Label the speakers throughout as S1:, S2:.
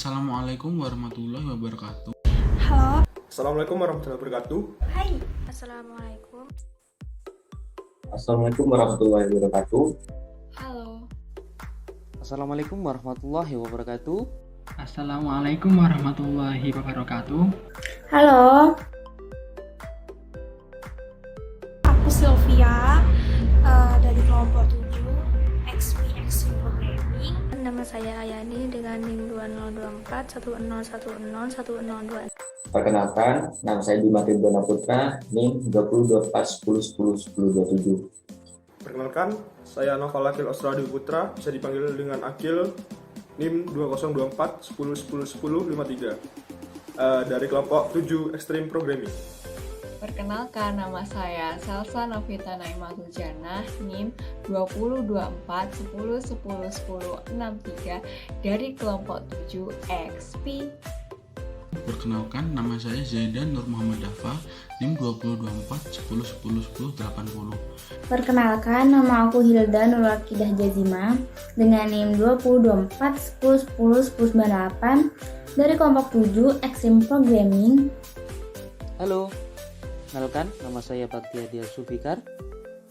S1: Assalamualaikum warahmatullahi wabarakatuh.
S2: Halo.
S3: Assalamualaikum warahmatullahi wabarakatuh.
S2: Hai. Assalamualaikum.
S4: Assalamualaikum warahmatullahi wabarakatuh.
S5: Halo.
S6: Assalamualaikum warahmatullahi wabarakatuh.
S5: Assalamualaikum warahmatullahi wabarakatuh.
S2: Halo. Aku Sylvia dari kelompok 7 XP Extreme Programming.
S7: Nama saya Ayani dengan NIM 2024 10101002.
S4: Perkenalkan, nama saya Bima Tirdana Putra, NIM 202410101027.
S3: Perkenalkan, saya Noval Akil Osradi Putra, bisa dipanggil dengan Akil, NIM 202410101053 dari kelompok 7 Extreme Programming.
S5: Perkenalkan, nama saya Salsa Novita Naimatul Janah, NIM 202410101063 dari kelompok 7 XP.
S1: Perkenalkan, nama saya Zaidan Nur Muhammad Dafa, NIM 202410101080.
S8: Perkenalkan, nama aku Hilda Nur Akidah Jazima dengan NIM 202410101098 dari kelompok 7 Extreme Programming.
S6: Halo, kenalkan nama saya Bakti Adia Sufikar,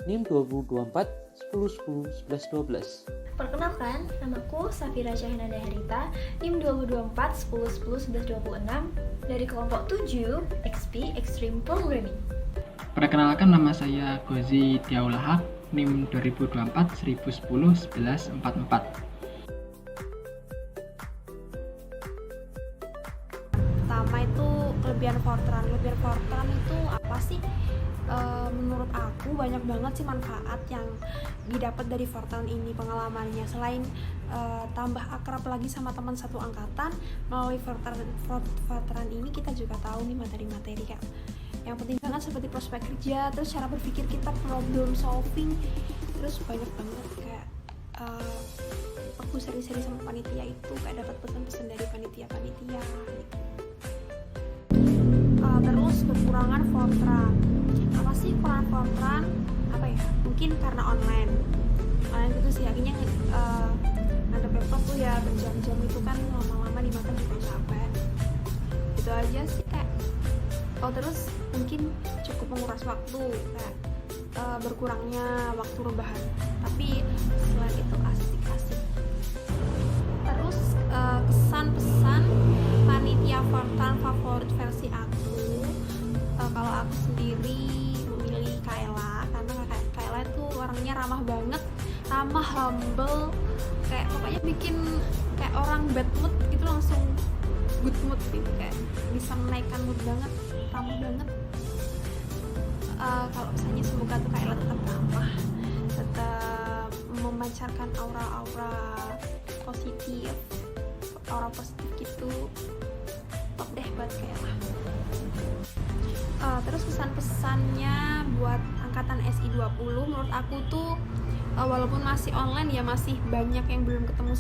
S6: NIM 202410101112.
S9: Perkenalkan, namaku Safira Syahina Daherita, NIM 202410101126 dari kelompok 7 XP Extreme Programming.
S5: Perkenalkan, nama saya Gozi Diaulahak, NIM 202410101144.
S2: Pertama itu kelebihan Fortran. Kelebihan Fortran itu apa sih? Menurut aku banyak banget sih manfaat yang didapat dari Fortran ini, pengalamannya. Selain tambah akrab lagi sama teman satu angkatan, melalui Fortran ini kita juga tahu nih materi-materi kayak yang penting banget seperti prospek kerja, terus cara berpikir kita, problem solving, terus banyak banget kayak aku seri-seri sama panitia itu kayak dapat pesan-pesan dari panitia-panitia gitu. Terus kekurangan Fortran. Apa sih kekurangan Fortran? Apa ya? Mungkin karena online gitu sih, akhirnya ada laptop tuh ya berjam-jam itu kan lama-lama dimakan juga capek. Itu aja sih kayak. Terus mungkin cukup menguras waktu kayak berkurangnya waktu rebahan. Tapi selain itu asik-asik. Terus kesan pesan panitia Fortran favorit versi aku. Kalau aku sendiri memilih Kayla karena Kayla itu orangnya ramah banget, ramah, humble, kayak pokoknya bikin kayak orang bad mood gitu langsung good mood gitu, kayak bisa menaikkan mood banget, ramah banget. Kalau misalnya semoga tuh Kayla tetap ramah, tetap memancarkan aura positif, gitu. Top deh buat Kayla. Terus pesan-pesannya buat angkatan SI20, menurut aku tuh walaupun masih online ya masih banyak yang belum ketemu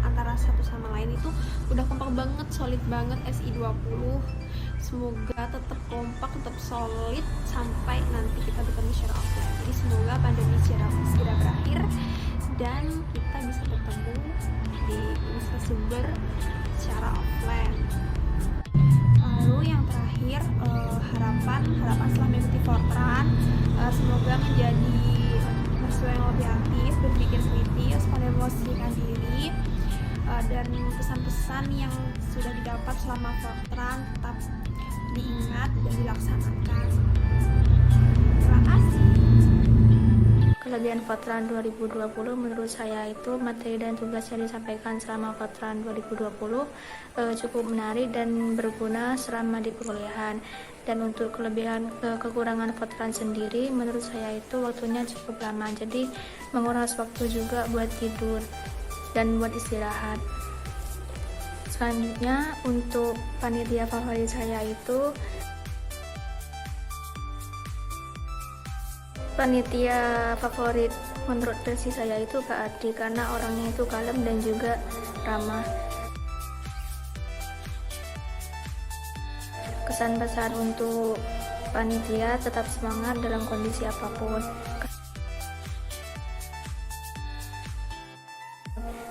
S2: antara satu sama lain. Itu udah kompak banget, solid banget SI20. Semoga tetap kompak, tetap solid sampai nanti kita bertemu secara offline. Jadi semoga pandemi segera berakhir dan kita bisa bertemu di Universitas Sumber secara offline. Lalu yang terakhir, harapan setelah mengikuti Fortran, semoga menjadi mahasiswa yang lebih aktif, berpikir kritis, mendemosikan diri, dan pesan-pesan yang sudah didapat selama Fortran tetap diingat dan dilaksanakan. Terima kasih.
S7: Kelebihan Fortran 2020 menurut saya itu materi dan tugas yang disampaikan selama Fortran 2020 cukup menarik dan berguna selama di perkuliahan. Dan untuk kekurangan Fortran sendiri menurut saya itu waktunya cukup lama, jadi menguras waktu juga buat tidur dan buat istirahat. Selanjutnya untuk panitia favorit saya itu panitia favorit menurut versi saya itu Kak Adi, karena orangnya itu kalem dan juga ramah. Kesan besar untuk panitia, tetap semangat dalam kondisi apapun.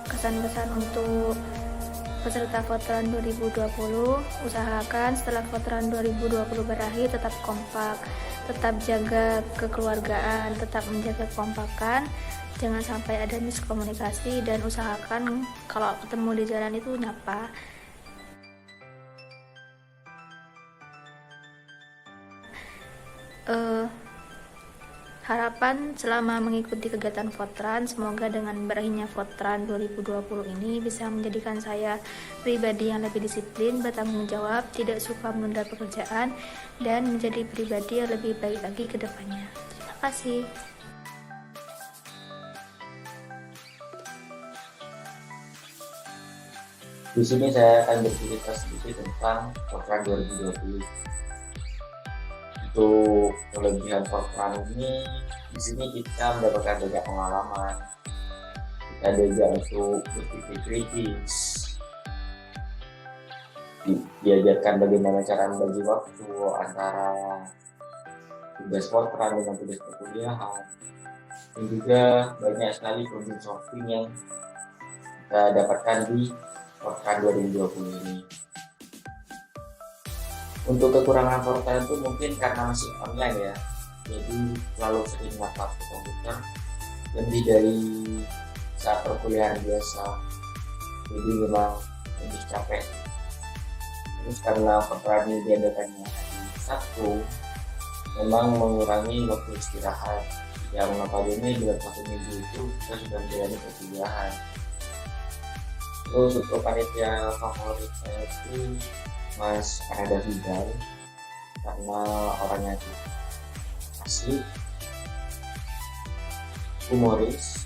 S7: Kesan besar untuk peserta Fortran 2020, usahakan setelah Fortran 2020 berakhir tetap kompak, tetap jaga kekeluargaan, tetap menjaga kekompakan, jangan sampai ada miskomunikasi, dan usahakan kalau ketemu di jalan itu nyapa. Harapan selama mengikuti kegiatan Fortran, semoga dengan berakhirnya Fortran 2020 ini bisa menjadikan saya pribadi yang lebih disiplin, bertanggung jawab, tidak suka menunda pekerjaan, dan menjadi pribadi yang lebih baik lagi ke depannya. Terima kasih.
S4: Di sini saya akan bercerita sedikit tentang Fortran 2020. Untuk kelebihan Fortran ini, di sini kita mendapatkan banyak pengalaman, kita diajak untuk berpikir kritis, diajarkan bagaimana cara membagi waktu antara tugas Fortran dengan tugas perkuliahan, dan juga banyak sekali problem solving yang kita dapatkan di Fortran 2020 ini. Untuk kekurangan Fortran itu mungkin karena masih online ya, jadi terlalu sering laptop ke komputer lebih dari saat perkuliahan biasa, jadi memang lebih capek. Terus karena Fortran ini diadakannya hari Sabtu, memang mengurangi waktu istirahat, yang notabene dalam satu minggu itu kita sudah menjalani perkuliahan. Terus untuk panitia favorit saya itu Mas Ananda Vidal, karena orangnya itu asik, humoris,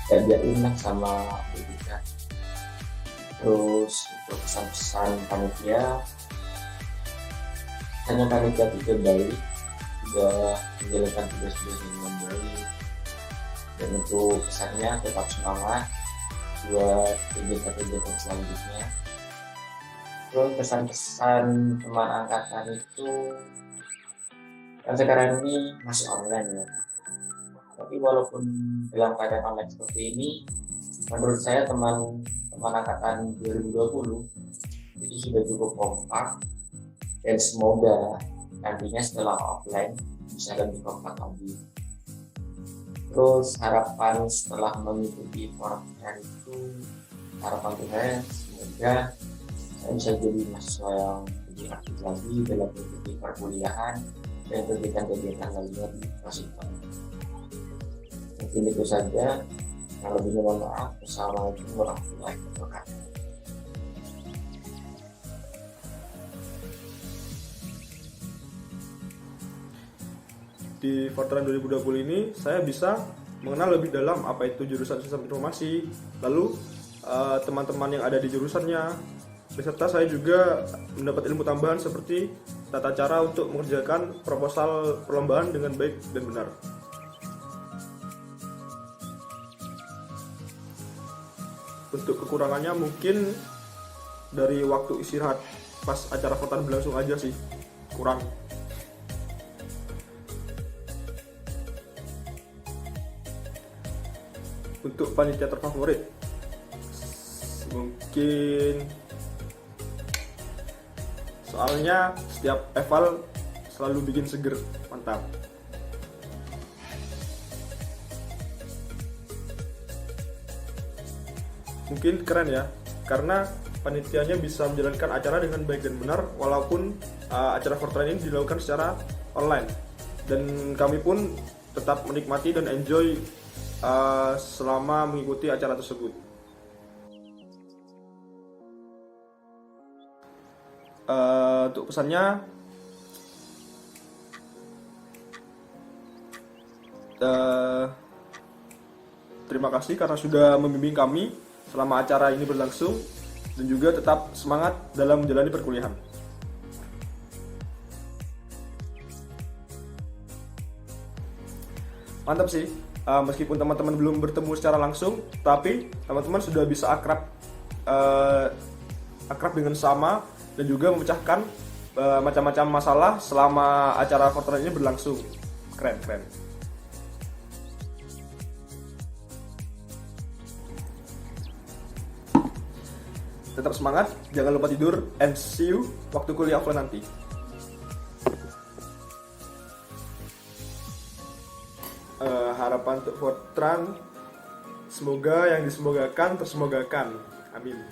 S4: dia enak sama Bebika. Terus untuk pesan-pesan panitia, hanya panitia juga baik, juga menjalankan tugas-tugas dengan baik. Dan untuk pesannya tetap semangat buat kegiatan-kegiatan selanjutnya. Terus pesan-pesan teman angkatan itu kan sekarang ini masih online ya, tapi walaupun dalam keadaan online seperti ini, menurut saya teman angkatan 2020 itu sudah cukup kompak, dan semoga nantinya setelah offline bisa lebih kompak lagi. Terus harapan setelah mengikuti Fortran itu, harapan saya semoga saya bisa jadi mahasiswa yang lebih aktif lagi dalam mengikuti perkuliahan dan kegiatan-kegiatan lainnya di Washington. Mungkin itu saja. Yang lebihnya mohon maaf. Wassalamualaikum warahmatullahi wabarakatuh.
S3: Di Fortran 2020 ini saya bisa mengenal lebih dalam apa itu jurusan sistem informasi, lalu teman-teman yang ada di jurusannya, beserta saya juga mendapat ilmu tambahan seperti tata cara untuk mengerjakan proposal perlombaan dengan baik dan benar. Untuk kekurangannya mungkin dari waktu istirahat pas acara Fortran berlangsung aja sih, kurang. Untuk panitia terfavorit, mungkin soalnya setiap eval selalu bikin seger, mantap. Mungkin keren ya, karena panitianya bisa menjalankan acara dengan baik dan benar, walaupun acara Fortran ini dilakukan secara online, dan kami pun tetap menikmati dan enjoy selama mengikuti acara tersebut. Untuk pesannya, terima kasih karena sudah membimbing kami selama acara ini berlangsung, dan juga tetap semangat dalam menjalani perkuliahan. Mantap sih. Meskipun teman-teman belum bertemu secara langsung, tapi teman-teman sudah bisa akrab dengan sama, dan juga memecahkan macam-macam masalah selama acara Fortran ini berlangsung. Keren. Tetap semangat, jangan lupa tidur, and see you waktu kuliah offline nanti. Harapan untuk Fortran, semoga yang disemogakan tersemogakan. Amin.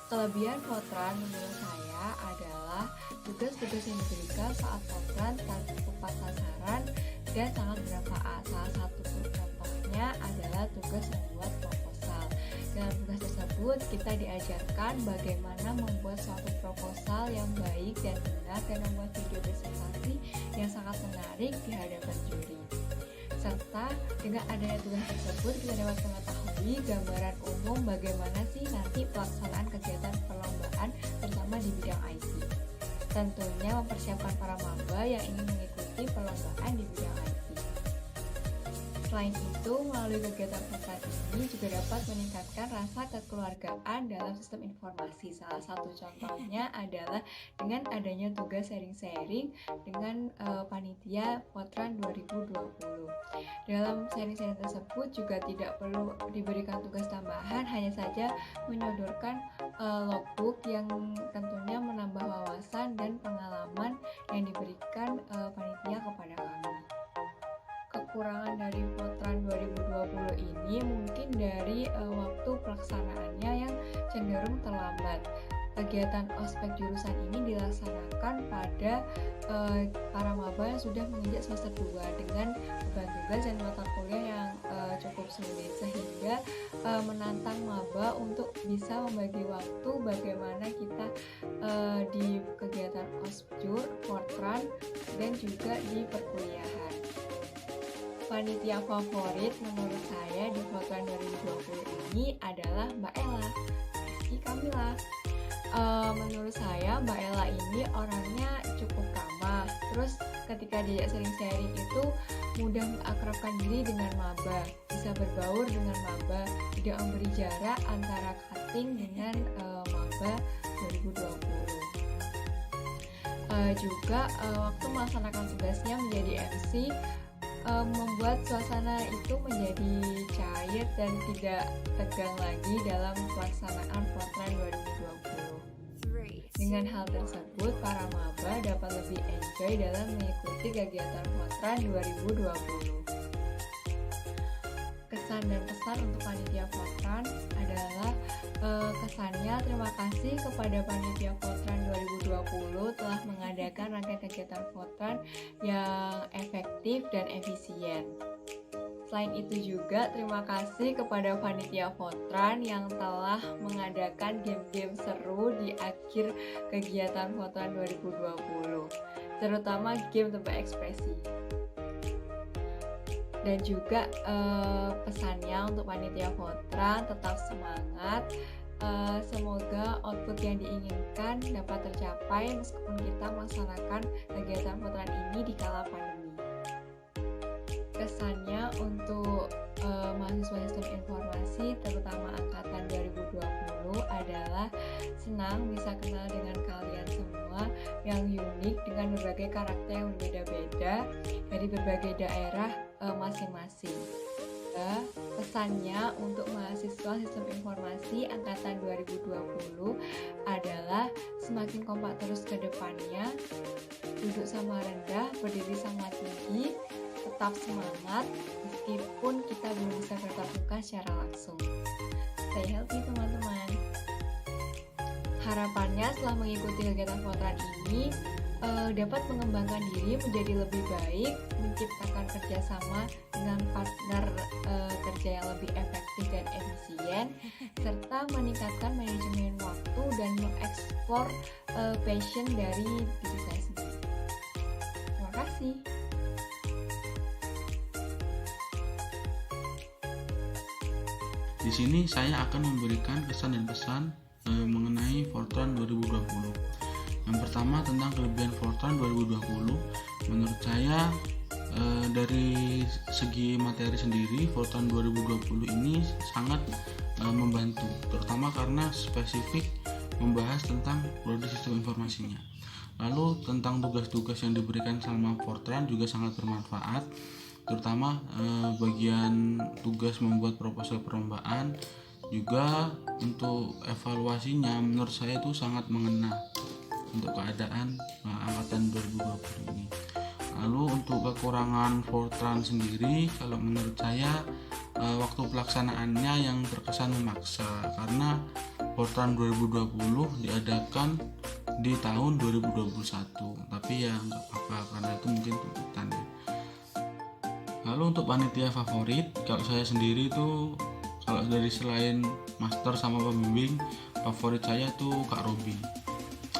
S5: Kelebihan Fortran menurut saya adalah tugas-tugas yang diberikan saat Fortran tepat sasaran dan sangat bermanfaat. Salah satu contohnya adalah tugas membuat proposal. Dalam tugas tersebut kita diajarkan bagaimana membuat suatu proposal yang baik dan benar dan membuat video presentasi yang sangat menarik di hadapan juri. Serta dengan adanya tugas tersebut kita dapat mengetahui gambaran umum bagaimana sih nanti pelaksanaan kegiatan perlombaan terutama di bidang IT. Tentunya mempersiapkan para maba yang ingin mengikuti perlombaan di bidang IT. Selain itu, melalui kegiatan Fortran ini juga dapat meningkatkan rasa kekeluargaan dalam sistem informasi. Salah satu contohnya adalah dengan adanya tugas sharing-sharing dengan panitia Fortran 2020. Dalam sharing-sharing tersebut juga tidak perlu diberikan tugas tambahan, hanya saja menyodorkan logbook yang tentunya menambah wawasan dan pengalaman yang diberikan panitia kepada kami. Kekurangan dari Fortran 2020 ini mungkin dari waktu pelaksanaannya yang cenderung terlambat. Kegiatan ospek jurusan ini dilaksanakan pada para maba yang sudah menginjak semester 2 dengan beban tugas dan mata kuliah yang cukup sulit, sehingga menantang maba untuk bisa membagi waktu bagaimana kita di kegiatan ospjur, Fortran, dan juga di perkuliahan. Panitia favorit menurut saya di Fortran 2020 ini adalah Mbak Ella, Rizky Kamila. Menurut saya Mbak Ella ini orangnya cukup ramah. Terus ketika dia sharing-sharing itu mudah mengakrabkan diri dengan maba, bisa berbaur dengan maba, tidak memberi jarak antara cutting dengan maba 2020. Juga waktu melaksanakan tugasnya menjadi MC, membuat suasana itu menjadi cair dan tidak tegang lagi dalam pelaksanaan Fortran 2020. Dengan hal tersebut, para maba dapat lebih enjoy dalam mengikuti kegiatan Fortran 2020. Kesan dan pesan untuk panitia Fortran adalah kesannya terima kasih kepada panitia Fortran 2020 telah mengadakan rangkaian kegiatan Fortran yang efektif dan efisien. Selain itu juga terima kasih kepada panitia Fortran yang telah mengadakan game-game seru di akhir kegiatan Fortran 2020, terutama game tebak ekspresi. Dan juga pesannya untuk panitia Fortran, tetap semangat. Semoga output yang diinginkan dapat tercapai meskipun kita melaksanakan kegiatan Fortran ini di kala pandemi. Kesannya untuk mahasiswa sistem informasi terutama angkatan 2020 adalah senang bisa kenal dengan kalian semua yang unik dengan berbagai karakter yang berbeda-beda dari berbagai daerah masing-masing. Pesannya untuk mahasiswa sistem informasi angkatan 2020 adalah semakin kompak terus ke depannya, duduk sama rendah, berdiri sama tinggi, tetap semangat meskipun kita belum bisa bertatap muka secara langsung. Stay healthy teman-teman. Harapannya setelah mengikuti kegiatan Fortran ini dapat mengembangkan diri menjadi lebih baik, menciptakan kerjasama dengan partner kerja yang lebih efektif dan efisien, serta meningkatkan manajemen waktu dan mengeksplor passion dari diri saya sendiri. Terima kasih.
S1: Di sini saya akan memberikan kesan dan pesan mengenai Fortran 2020. Yang pertama tentang kelebihan Fortran 2020. Menurut saya dari segi materi sendiri Fortran 2020 ini sangat membantu, terutama karena spesifik membahas tentang prodi sistem informasinya. Lalu tentang tugas-tugas yang diberikan selama Fortran juga sangat bermanfaat terutama bagian tugas membuat proposal perlombaan. Juga untuk evaluasinya menurut saya itu sangat mengena untuk keadaan angkatan 2020 ini. Lalu untuk kekurangan Fortran sendiri, kalau menurut saya waktu pelaksanaannya yang terkesan memaksa, karena Fortran 2020 diadakan di tahun 2021, tapi ya nggak apa-apa karena itu mungkin tuntutan ya. Lalu untuk panitia favorit, kalau saya sendiri itu, kalau dari selain master sama pembimbing, favorit saya tuh Kak Robi.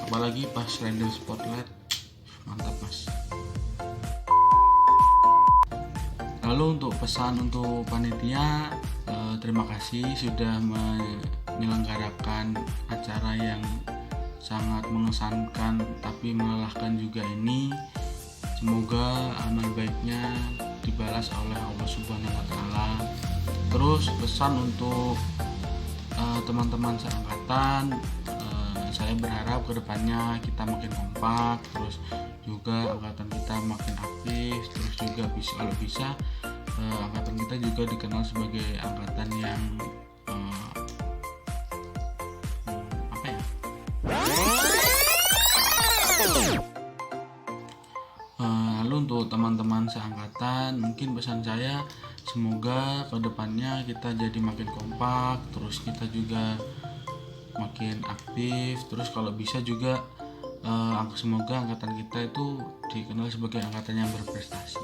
S1: Apalagi pas random spotlight, mantap mas. Lalu untuk pesan untuk panitia, terima kasih sudah menyelenggarakan acara yang sangat mengesankan tapi melelahkan juga ini. Semoga amal baiknya dibalas oleh Allah Subhanahu wa Ta'ala. Terus pesan untuk teman-teman seangkatan, saya berharap kedepannya kita makin kompak, terus juga angkatan kita makin aktif, terus juga kalau bisa angkatan kita juga dikenal sebagai angkatan yang lalu untuk teman-teman seangkatan, mungkin pesan saya semoga kedepannya kita jadi makin kompak, terus kita juga makin aktif, terus kalau bisa juga semoga angkatan kita itu dikenal sebagai angkatan yang berprestasi.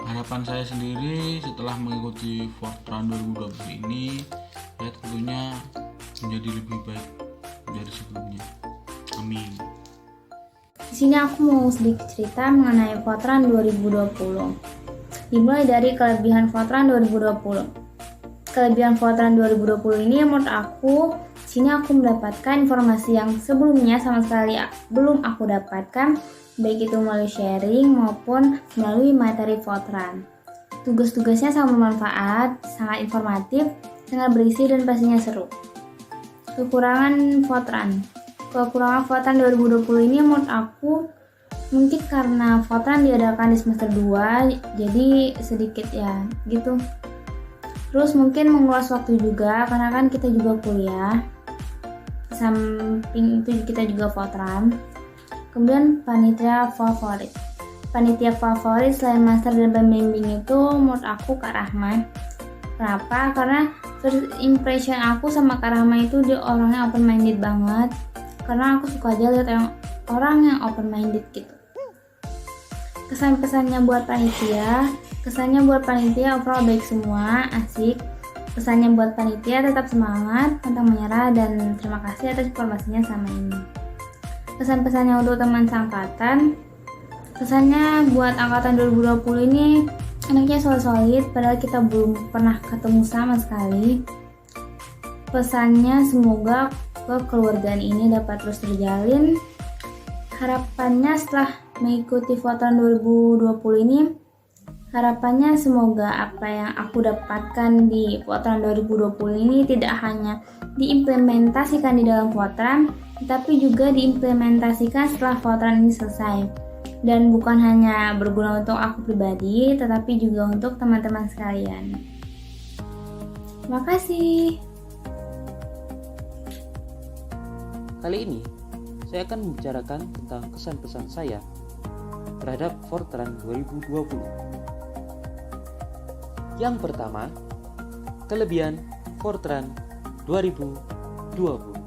S1: Harapan saya sendiri setelah mengikuti Fortran 2020 ini ya tentunya menjadi lebih baik dari sebelumnya. Amin.
S8: Di sini aku mau sedikit cerita mengenai Fortran 2020. Dimulai dari kelebihan Fortran 2020. Kelebihan Fortran 2020 ini menurut aku, di sini aku mendapatkan informasi yang sebelumnya sama sekali belum aku dapatkan, baik itu melalui sharing maupun melalui materi Fortran. Tugas-tugasnya sangat bermanfaat, sangat informatif, sangat berisi dan pastinya seru. Kekurangan Fortran 2020 ini menurut aku mungkin karena Fortran diadakan di semester 2, jadi sedikit ya gitu. Terus mungkin menguras waktu juga karena kan kita juga kuliah, samping itu kita juga Fortran. Kemudian panitia favorit selain master dan pembimbing itu menurut aku Kak Rahma. Kenapa? Karena first impression aku sama Kak Rahma itu dia orangnya open minded banget, karena aku suka aja lihat orang yang open minded gitu. Kesannya buat panitia overall baik semua, asik. Pesannya buat panitia tetap semangat, pantang menyerah, dan terima kasih atas informasinya sama ini. Pesan-pesannya untuk teman seangkatan, pesannya buat angkatan 2020 ini anaknya solid, padahal kita belum pernah ketemu sama sekali. Pesannya semoga kekeluargaan ini dapat terus terjalin. Harapannya setelah mengikuti Fortran 2020 ini, harapannya semoga apa yang aku dapatkan di Fortran 2020 ini tidak hanya diimplementasikan di dalam Fortran, tapi juga diimplementasikan setelah Fortran ini selesai. Dan bukan hanya berguna untuk aku pribadi, tetapi juga untuk teman-teman sekalian. Terima kasih.
S6: Kali ini saya akan membicarakan tentang kesan-pesan saya terhadap Fortran 2020. Yang pertama, kelebihan Fortran 2020.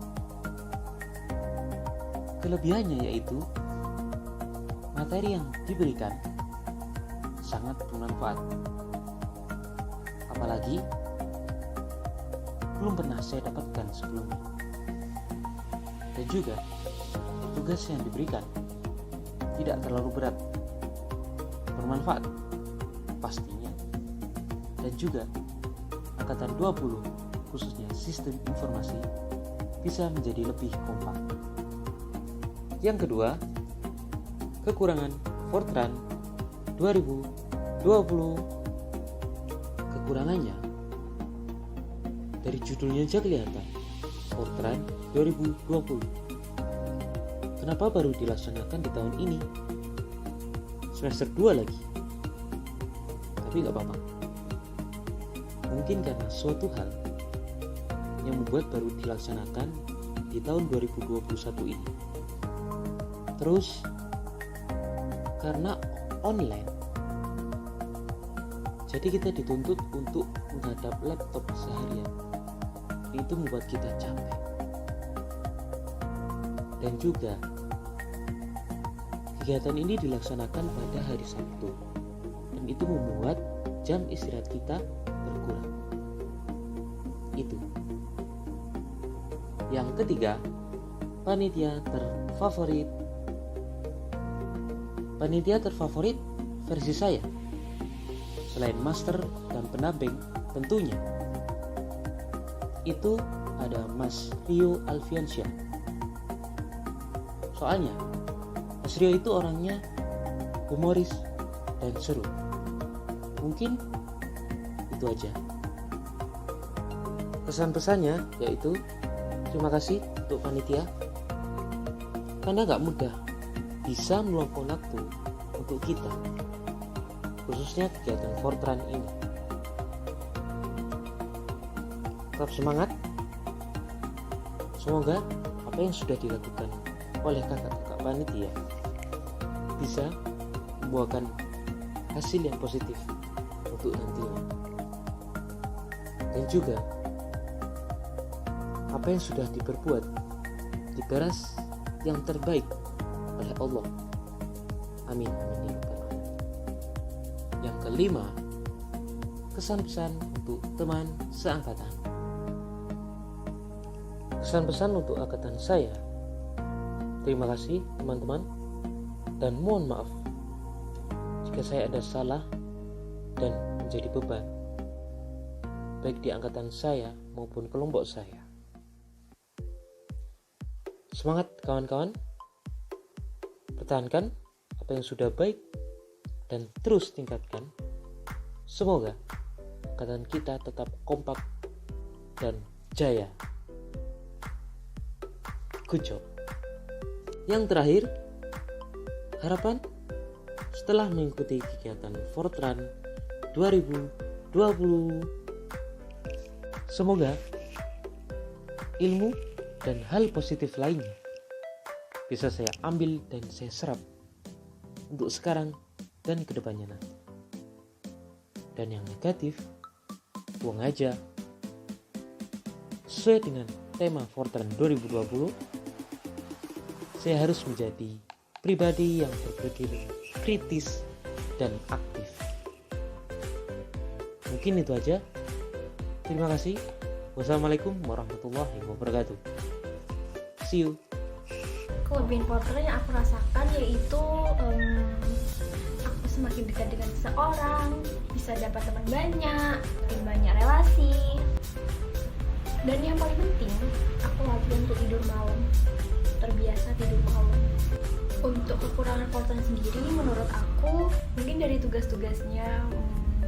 S6: Kelebihannya yaitu materi yang diberikan sangat bermanfaat. Apalagi belum pernah saya dapatkan sebelumnya. Dan juga tugas yang diberikan tidak terlalu berat, bermanfaat pastinya. Dan juga angkatan 20 khususnya sistem informasi bisa menjadi lebih kompak. Yang kedua, kekurangan Fortran 2020. Kekurangannya dari judulnya aja kelihatan, Fortran 2020. Kenapa baru dilaksanakan di tahun ini? semester 2 lagi. Tapi gak apa-apa. Mungkin karena suatu hal yang membuat baru dilaksanakan di tahun 2021 ini. Terus karena online, jadi kita dituntut untuk menghadap laptop seharian. Itu membuat kita capek. Dan juga kegiatan ini dilaksanakan pada hari Sabtu, dan itu membuat jam istirahat kita berkurang. Itu. Yang ketiga, panitia terfavorit. Panitia terfavorit versi saya, selain master dan pendamping tentunya, itu ada Mas Rio Alfiansyah. Soalnya Mas Rio itu orangnya humoris dan seru. Mungkin itu aja. Pesan-pesannya yaitu terima kasih untuk panitia, karena gak mudah bisa meluangkan waktu untuk kita, khususnya kegiatan Fortran ini. Tetap semangat. Semoga apa yang sudah dilakukan oleh kakak-kakak panitia bisa membuahkan hasil yang positif untuk nantinya. Dan juga apa yang sudah diperbuat dibalas yang terbaik oleh Allah. Amin, amin ya rabbal alamin. Yang kelima, kesan-pesan untuk teman seangkatan. Kesan-pesan untuk angkatan saya: terima kasih teman-teman, dan mohon maaf jika saya ada salah dan menjadi beban, baik di angkatan saya maupun kelompok saya. Semangat kawan-kawan, pertahankan apa yang sudah baik dan terus tingkatkan. Semoga angkatan kita tetap kompak dan jaya. Good job. Yang terakhir, harapan setelah mengikuti kegiatan Fortran 2020, semoga ilmu dan hal positif lainnya bisa saya ambil dan saya serap untuk sekarang dan kedepannya nanti. Dan yang negatif, buang aja. Sesuai dengan tema Fortran 2020, saya harus menjadi pribadi yang berpikir kritis dan aktif. Mungkin itu aja. Terima kasih. Wassalamualaikum warahmatullahi wabarakatuh. See you.
S9: Kelebihan Fortran yang aku rasakan yaitu aku semakin dekat dengan seseorang, bisa dapat teman banyak, makin banyak relasi. Dan yang paling penting, aku latihan untuk tidur malam. Terbiasa tidur malam. Untuk kekurangan Fortran sendiri, menurut aku mungkin dari tugas-tugasnya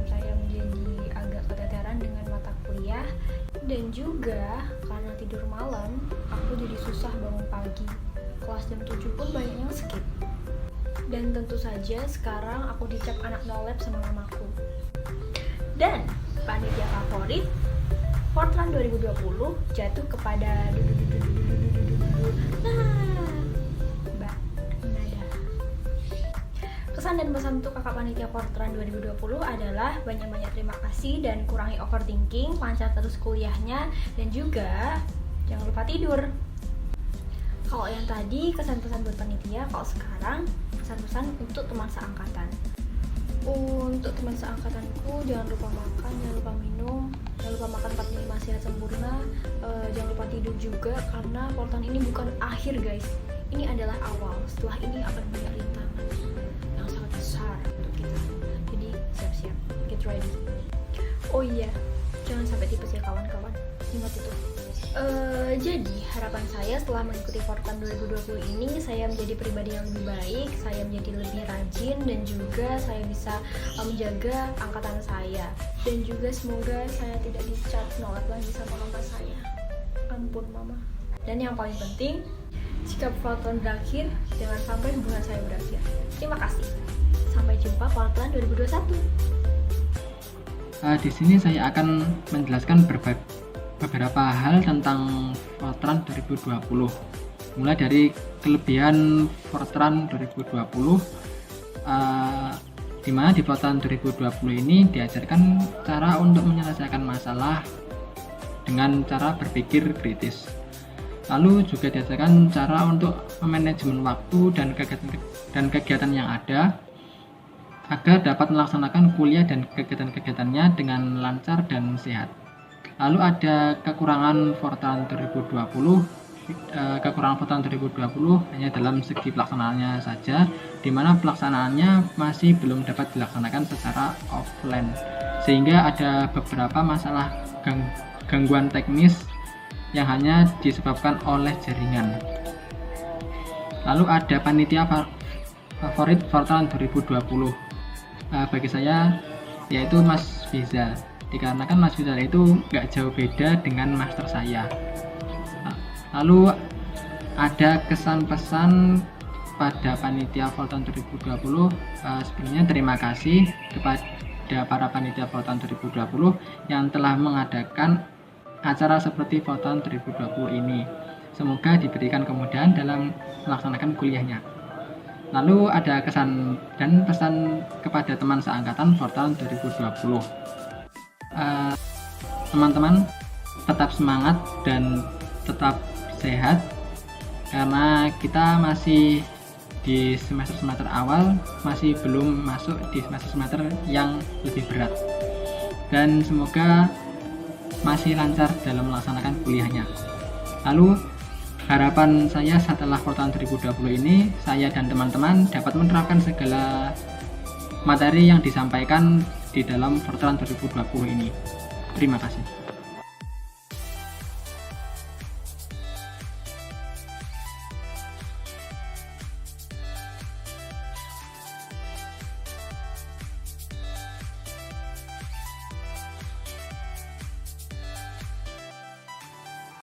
S9: saya menjadi agak keteteran dengan mata kuliah, dan juga karena tidur malam aku jadi susah bangun pagi. Kelas jam 7 pun banyak yang skip. Dan tentu saja sekarang aku dicap anak no lab sama mamaku. Dan panitia favorit Fortran 2020 jatuh kepada Mbak Nada. Pesan dan pesan untuk kakak panitia Fortran 2020 adalah banyak-banyak terima kasih dan kurangi overthinking, lancar terus kuliahnya, dan juga jangan lupa tidur. Kalau yang tadi kesan-pesan buat panitia, kalau sekarang pesan-pesan untuk teman seangkatan. Untuk teman seangkatanku, jangan lupa makan, jangan lupa minum, jangan lupa makan 45 sehat sempurna, jangan lupa tidur juga, karena Fortran ini bukan akhir guys, ini adalah awal. Setelah ini akan banyak rintangan yang sangat besar untuk kita, jadi siap-siap, get ready. Oh iya, jangan sampai tipes ya kawan-kawan, ingat itu. Jadi harapan saya setelah mengikuti Fortran 2020 ini, saya menjadi pribadi yang lebih baik, saya menjadi lebih rajin, dan juga saya bisa menjaga angkatan saya, dan juga semoga saya tidak dicap nolak lagi sama mama saya. Ampun mama. Dan yang paling penting, jika Fortran berakhir, jangan sampai hubungan saya berakhir. Terima kasih. Sampai berjumpa Fortran 2021.
S10: Di sini saya akan menjelaskan beberapa hal tentang Fortran 2020. Mulai dari kelebihan Fortran 2020, di mana di Fortran 2020 ini diajarkan cara untuk menyelesaikan masalah dengan cara berpikir kritis. Lalu juga diajarkan cara untuk memanajemen waktu dan kegiatan yang ada agar dapat melaksanakan kuliah dan kegiatan-kegiatannya dengan lancar dan sehat. Lalu ada kekurangan Fortran 2020. Kekurangan Fortran 2020 hanya dalam segi pelaksanaannya saja, di mana pelaksanaannya masih belum dapat dilaksanakan secara offline, sehingga ada beberapa masalah gangguan teknis yang hanya disebabkan oleh jaringan. Lalu ada panitia favorit Fortran 2020 bagi saya, yaitu Mas Fiza, dikarenakan Mas Fiza itu nggak jauh beda dengan master saya. Lalu ada kesan-pesan pada panitia Fortran 2020. Sebenarnya terima kasih kepada para panitia Fortran 2020 yang telah mengadakan acara seperti Fortran 2020 ini. Semoga diberikan kemudahan dalam melaksanakan kuliahnya. Lalu ada kesan dan pesan kepada teman seangkatan Fortran 2020. Teman-teman tetap semangat dan tetap sehat, karena kita masih di semester awal, masih belum masuk di semester yang lebih berat, dan semoga masih lancar dalam melaksanakan kuliahnya. Lalu harapan saya setelah Fortran 2020 ini, saya dan teman-teman dapat menerapkan segala materi yang disampaikan di dalam Fortran 2020 ini. Terima kasih.